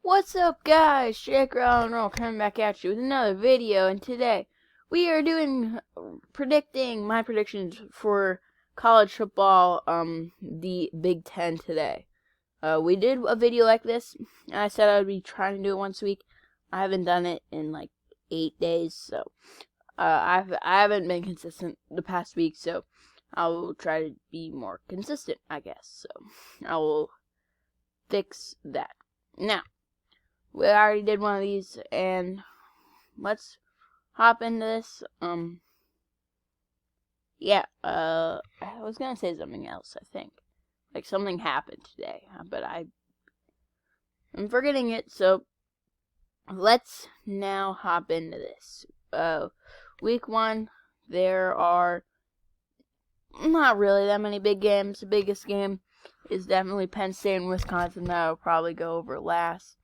What's up, guys? Jake Roll coming back at you with another video, and today we are doing predicting my predictions for college football, the Big Ten today. We did a video like this, and I said I would be trying to do it once a week. I haven't done it in like 8 days, so I haven't been consistent the past week, so I will try to be more consistent, I guess. So I will fix that. Now, we already did one of these, and let's hop into this. I was gonna say something else, I think. Like, something happened today, but I'm forgetting it, so let's now hop into this. Week 1, there are not really that many big games. The biggest game is definitely Penn State and Wisconsin. That will probably go over last.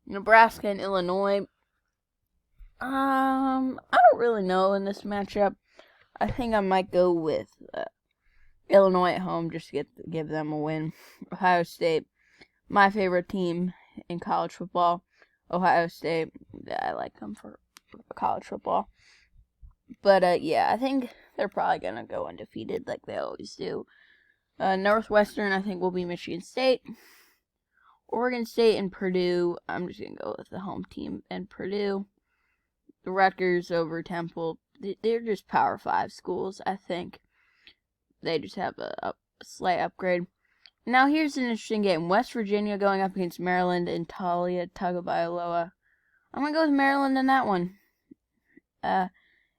Nebraska and Illinois. I don't really know in this matchup. I think I might go with Illinois at home just to give them a win. Ohio State, my favorite team in college football. Ohio State, I like them for college football. But I think they're probably gonna go undefeated like they always do. Northwestern, I think, will be Michigan State. Oregon State and Purdue, I'm just going to go with the home team and Purdue. The Rutgers over Temple, they're just Power 5 schools, I think. They just have a slight upgrade. Now here's an interesting game. West Virginia going up against Maryland and Talia Tagovailoa. I'm going to go with Maryland in that one. And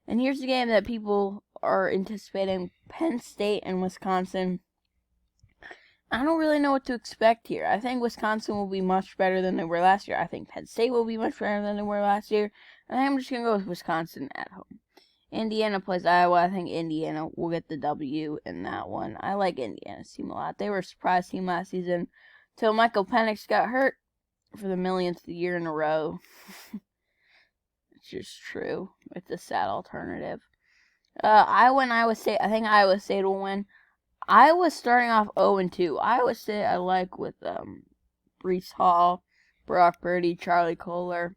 here's the game that people are anticipating. Penn State and Wisconsin. I don't really know what to expect here. I think Wisconsin will be much better than they were last year. I think Penn State will be much better than they were last year. I think I'm just going to go with Wisconsin at home. Indiana plays Iowa. I think Indiana will get the W in that one. I like Indiana's team a lot. They were a surprise team last season until Michael Penix got hurt for the millionth year in a row. It's just true. It's a sad alternative. Iowa and Iowa State. I think Iowa State will win. Iowa's starting off 0-2. Iowa State I like with Breece Hall, Brock Purdy, Charlie Kohler.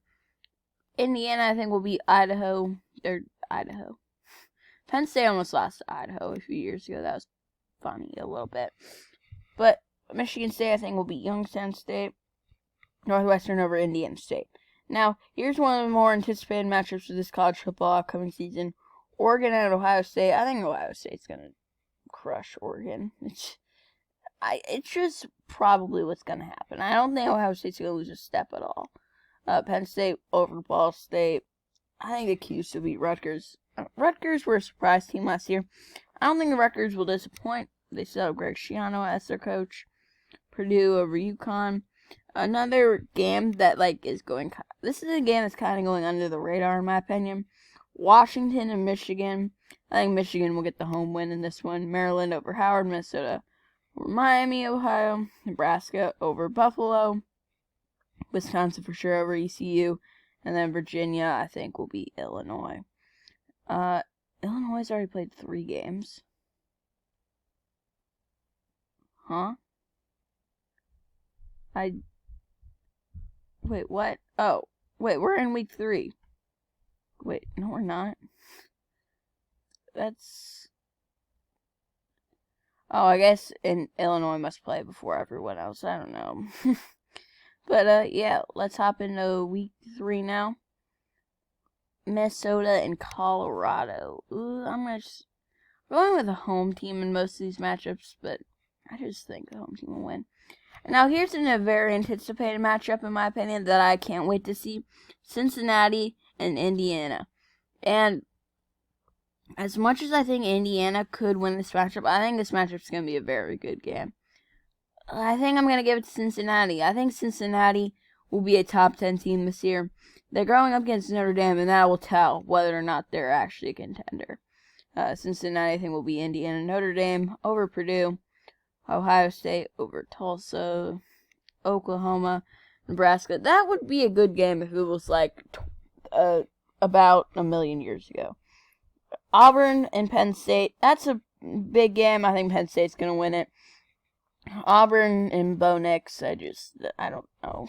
Indiana I think will beat Idaho. They're Idaho. Penn State almost lost to Idaho a few years ago. That was funny a little bit. But Michigan State I think will beat Youngstown State. Northwestern over Indiana State. Now, here's one of the more anticipated matchups for this college football upcoming season. Oregon and Ohio State. I think Ohio State's going to crush Oregon. It's just probably what's going to happen. I don't think Ohio State's going to lose a step at all. Penn State over Ball State. I think the Cuse will beat Rutgers. Rutgers were a surprise team last year. I don't think the Rutgers will disappoint. They still have Greg Schiano as their coach. Purdue over UConn. Another game that is going. This is a game that's kind of going under the radar in my opinion. Washington and Michigan. I think Michigan will get the home win in this one. Maryland over Howard, Minnesota over Miami, Ohio. Nebraska over Buffalo. Wisconsin for sure over ECU. And then Virginia, I think, will be Illinois. Illinois has already played 3 games. Huh? Wait, what? Oh, wait, we're in week 3. Wait, no, we're not. I guess Illinois must play before everyone else. I don't know. But, let's hop into week 3 now. Minnesota and Colorado. I'm going with a home team in most of these matchups, but I just think the home team will win. Now, here's a very anticipated matchup, in my opinion, that I can't wait to see. Cincinnati and Indiana. And as much as I think Indiana could win this matchup, I think this matchup's going to be a very good game. I think I'm going to give it to Cincinnati. I think Cincinnati will be a top 10 team this year. They're going up against Notre Dame, and that will tell whether or not they're actually a contender. Cincinnati, I think, will be Indiana. Notre Dame over Purdue. Ohio State over Tulsa. Oklahoma. Nebraska. That would be a good game if it was about a million years ago. Auburn and Penn State. That's a big game. I think Penn State's going to win it. Auburn and Bo Nix, I don't know.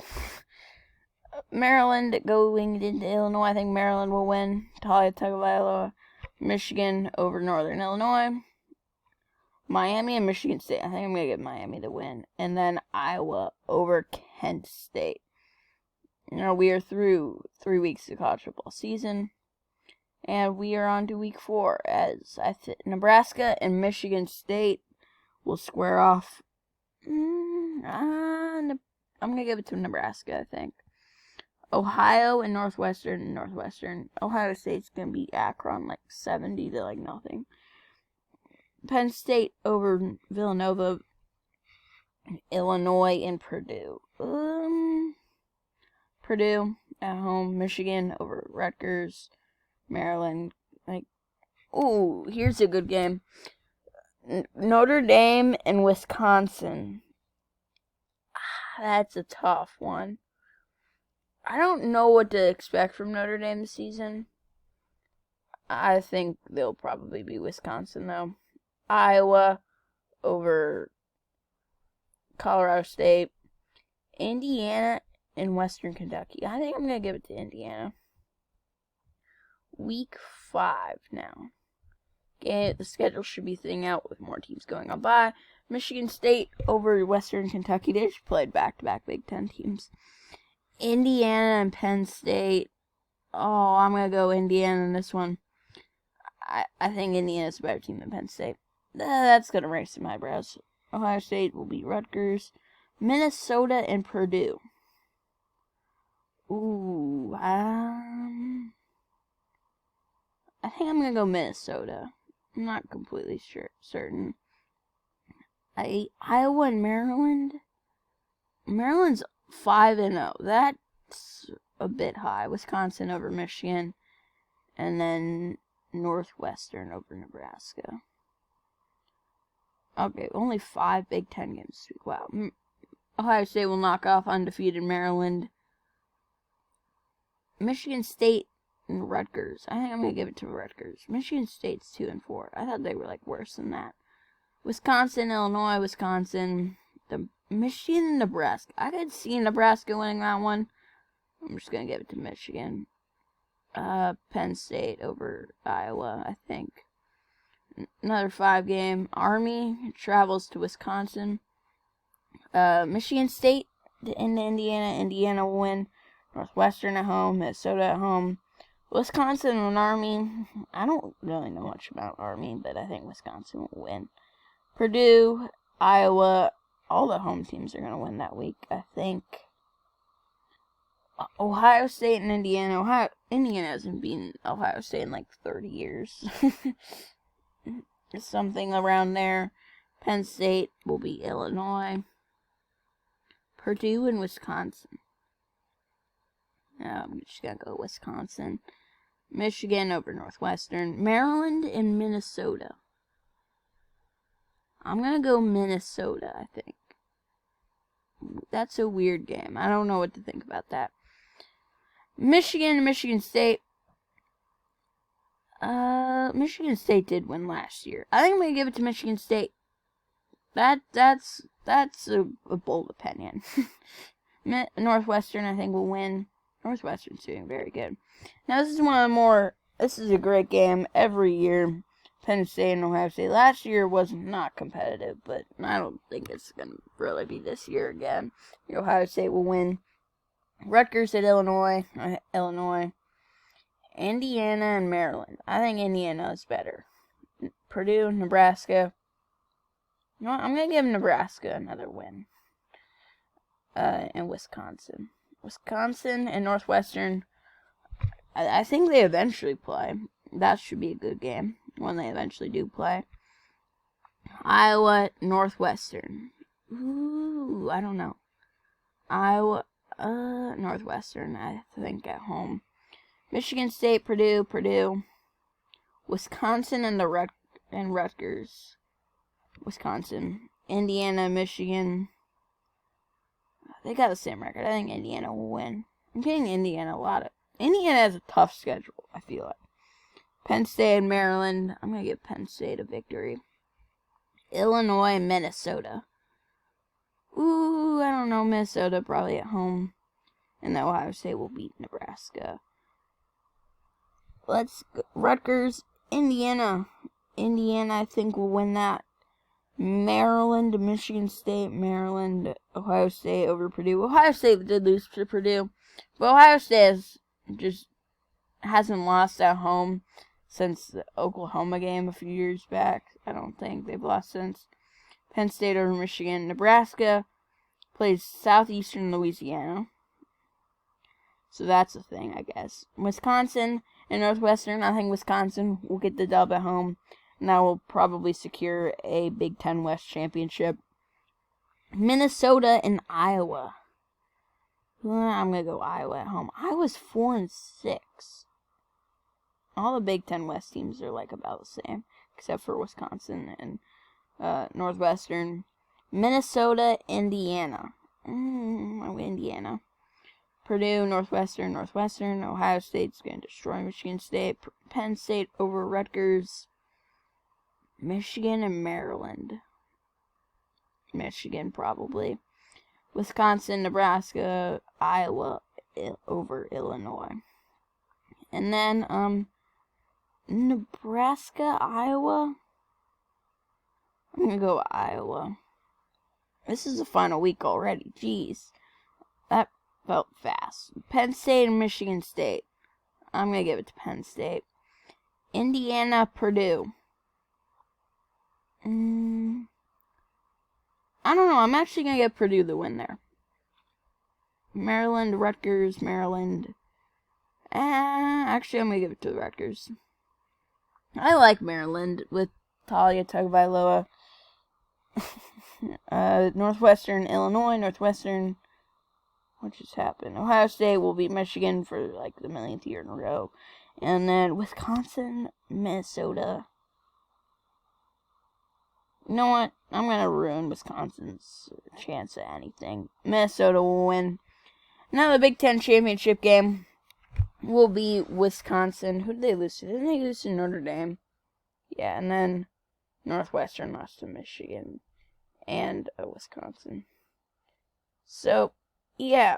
Maryland going into Illinois. I think Maryland will win. Talia Tagovailoa. Michigan over Northern Illinois. Miami and Michigan State. I think I'm going to get Miami to win. And then Iowa over Kent State. We are through 3 weeks of college football season. And we are on to week 4 as Nebraska and Michigan State will square off. I'm going to give it to Nebraska, I think. Ohio and Northwestern. Ohio State's going to beat Akron 70 to nothing. Penn State over Villanova. Illinois and Purdue. Purdue at home. Michigan over Rutgers. Maryland. Here's a good game. Notre Dame and Wisconsin. That's a tough one. I don't know what to expect from Notre Dame this season. I think they'll probably be Wisconsin, though. Iowa over Colorado State. Indiana and Western Kentucky. I think I'm going to give it to Indiana. Week 5 now. Okay, the schedule should be thinning out with more teams going on by. Michigan State over Western Kentucky. They just played back-to-back Big Ten teams. Indiana and Penn State. I'm going to go Indiana in this one. I think Indiana's a better team than Penn State. That's going to raise some eyebrows. Ohio State will beat Rutgers. Minnesota and Purdue. I think I'm going to go Minnesota. I'm not completely certain. Iowa and Maryland. Maryland's 5-0. That's a bit high. Wisconsin over Michigan. And then Northwestern over Nebraska. Okay, only 5 Big Ten games this week. Wow. Ohio State will knock off undefeated Maryland. Michigan State and Rutgers. I think I'm going to give it to Rutgers. Michigan State's 2-4. I thought they were worse than that. Wisconsin, Illinois, Wisconsin. Michigan and Nebraska. I could see Nebraska winning that one. I'm just going to give it to Michigan. Penn State over Iowa, I think. Another 5-game. Army travels to Wisconsin. Michigan State into Indiana. Indiana will win. Northwestern at home. Minnesota at home. Wisconsin and Army. I don't really know much about Army, but I think Wisconsin will win. Purdue, Iowa, all the home teams are going to win that week, I think. Ohio State and Indiana. Indiana hasn't beaten Ohio State in 30 years. Something around there. Penn State will be Illinois. Purdue and Wisconsin. I'm just going to go Wisconsin. Michigan over Northwestern. Maryland and Minnesota. I'm going to go Minnesota, I think. That's a weird game. I don't know what to think about that. Michigan and Michigan State. Michigan State did win last year. I think I'm going to give it to Michigan State. That's a bold opinion. Northwestern, I think, will win. Northwestern's doing very good. Now, this is a great game every year. Penn State and Ohio State. Last year was not competitive, but I don't think it's going to really be this year again. Ohio State will win. Rutgers at Illinois. Indiana and Maryland. I think Indiana is better. Purdue, Nebraska. You know what? I'm going to give Nebraska another win. And Wisconsin. Wisconsin and Northwestern. I think they eventually play. That should be a good game when they eventually do play. Iowa, Northwestern. I don't know. Iowa, Northwestern, I think, at home. Michigan State, Purdue. Wisconsin and Rutgers. Wisconsin. Indiana, Michigan. They got the same record. I think Indiana will win. I'm getting Indiana Indiana has a tough schedule, I feel like. Penn State and Maryland. I'm going to give Penn State a victory. Illinois and Minnesota. I don't know. Minnesota probably at home. and Ohio State will beat Nebraska. Let's go. Rutgers, Indiana. Indiana, I think, will win that. Maryland, Michigan State, Maryland, Ohio State over Purdue. Ohio State did lose to Purdue, but Ohio State hasn't lost at home since the Oklahoma game a few years back. I don't think they've lost since. Penn State over Michigan. Nebraska plays Southeastern Louisiana. So that's a thing, I guess. Wisconsin and Northwestern. I think Wisconsin will get the dub at home. And that will probably secure a Big Ten West championship. Minnesota and Iowa. I'm going to go Iowa at home. Iowa's 4-6. All the Big Ten West teams are like about the same, except for Wisconsin and Northwestern. Minnesota, Indiana. Indiana. Purdue, Northwestern. Ohio State's going to destroy Michigan State. Penn State over Rutgers. Michigan and Maryland. Michigan, probably. Wisconsin, Nebraska, Iowa over Illinois. And then, Nebraska, Iowa. I'm going to go Iowa. This is the final week already. Jeez. That felt fast. Penn State and Michigan State. I'm going to give it to Penn State. Indiana, Purdue. I don't know. I'm actually going to give Purdue the win there. Maryland, Rutgers, Maryland. Actually, I'm going to give it to the Rutgers. I like Maryland with Talia Tagovailoa. Northwestern, Illinois, Northwestern. What just happened? Ohio State will beat Michigan for like the millionth year in a row. And then Wisconsin, Minnesota. You know what? I'm going to ruin Wisconsin's chance at anything. Minnesota will win. Now the Big Ten championship game will be Wisconsin. Who did they lose to? Didn't they lose to Notre Dame? Yeah, and then Northwestern lost to Michigan and Wisconsin. So, yeah.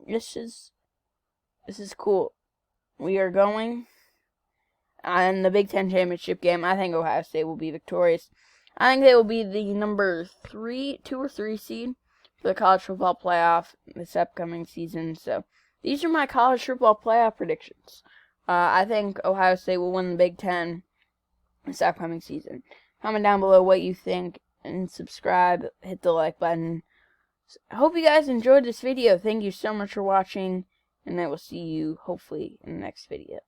This is cool. We are going on the Big Ten championship game. I think Ohio State will be victorious. I think they will be the number 2 or 3 seed for the college football playoff this upcoming season. So these are my college football playoff predictions. I think Ohio State will win the Big Ten this upcoming season. Comment down below what you think and subscribe. Hit the like button. I hope you guys enjoyed this video. Thank you so much for watching, and I will see you hopefully in the next video.